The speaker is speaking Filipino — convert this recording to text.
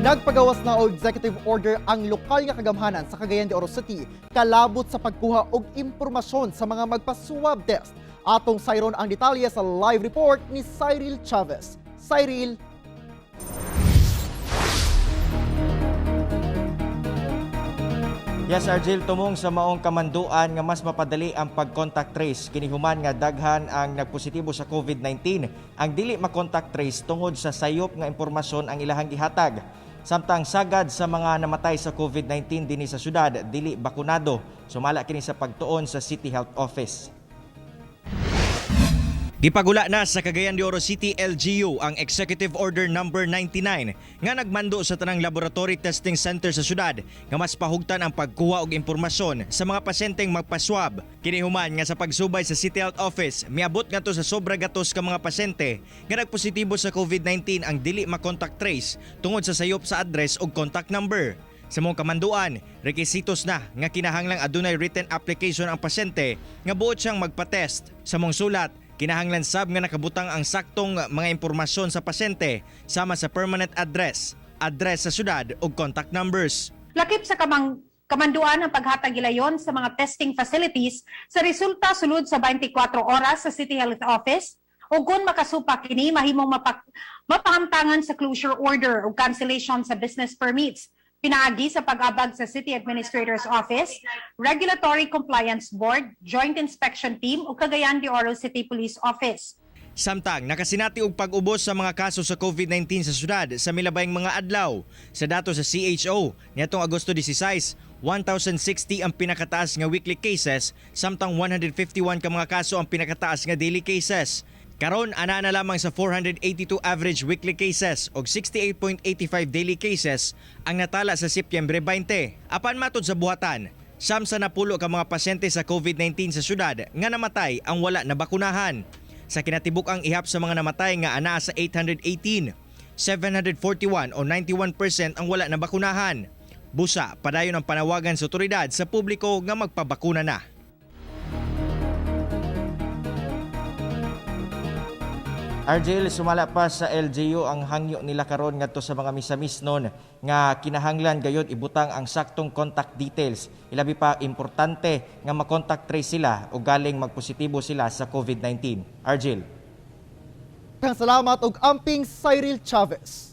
Nagpagawas na og executive order ang lokal nga kagamhanan sa Cagayan de Oro City kalabot sa pagkuha og impormasyon sa mga magpa-swab test. Atong sayron ang detalye sa live report ni Cyril Chavez. Cyril. Yes, Argel, tumong sa maong kamanduan nga mas mapadali ang pag-contact trace. Kinihuman nga daghan ang nagpositibo sa COVID-19. Ang dili ma-contact trace tungod sa sayop nga impormasyon ang ilahang gihatag. Samtang sagad sa mga namatay sa COVID-19 dinhi sa syudad, dili bakunado. Sumala kini sa pagtuon sa City Health Office. Gipagula na sa Cagayan de Oro City LGU ang Executive Order No. 99 nga nagmando sa tanang laboratory testing center sa syudad nga mas pahugtan ang pagkuha og impormasyon sa mga pasyenteng magpaswab. Kinihuman nga sa pagsubay sa City Health Office, miabot nga to sa sobra gatos ka mga pasyente nga nagpositibo sa COVID-19 ang dili ma-contact trace tungod sa sayop sa address ug contact number. Sa mong kamanduan, rekisitos na nga kinahanglang adunay written application ang pasyente nga buot siyang magpa-test. Sa mong sulat, kinahanglan sab nga nakabutang ang saktong mga impormasyon sa pasyente sama sa permanent address, address sa syudad ug contact numbers. Lakip sa kamanduan ang paghatag ilayon sa mga testing facilities sa resulta sulod sa 24 oras sa City Health Office ug kung makasupa kini mahimong mapahamtangan sa closure order o cancellation sa business permits. Pinaagi sa pag-abag sa City Administrator's Office, Regulatory Compliance Board, Joint Inspection Team o Cagayan de Oro City Police Office. Samtang nakasinati og pag-ubos sa mga kaso sa COVID-19 sa syudad sa milabayng mga adlaw. Sa dato sa CHO, niadtong Agosto 16, 1,060 ang pinakataas nga weekly cases, samtang 151 ka mga kaso ang pinakataas nga daily cases. Karon ana na lamang sa 482 average weekly cases og 68.85 daily cases ang natala sa Setyembre 20. Apan matod sa buhatan, siyam sa napulo ka mga pasyente sa COVID-19 sa syudad nga namatay ang wala na bakunahan. Sa kinatibuk ang ihap sa mga namatay nga anaa sa 818, 741 o 91% ang wala na bakunahan. Busa, padayon ang panawagan sa otoridad sa publiko nga magpabakuna na. Argel, sumala pa sa LGU ang hangyo nila karon ngadto sa mga misamis nun nga kinahanglan gayud ibutang ang saktong contact details. Ilabi pa importante nga ma-contact trace sila o galing magpositibo sila sa COVID-19. Argel. Salamat og amping Cyril Chavez.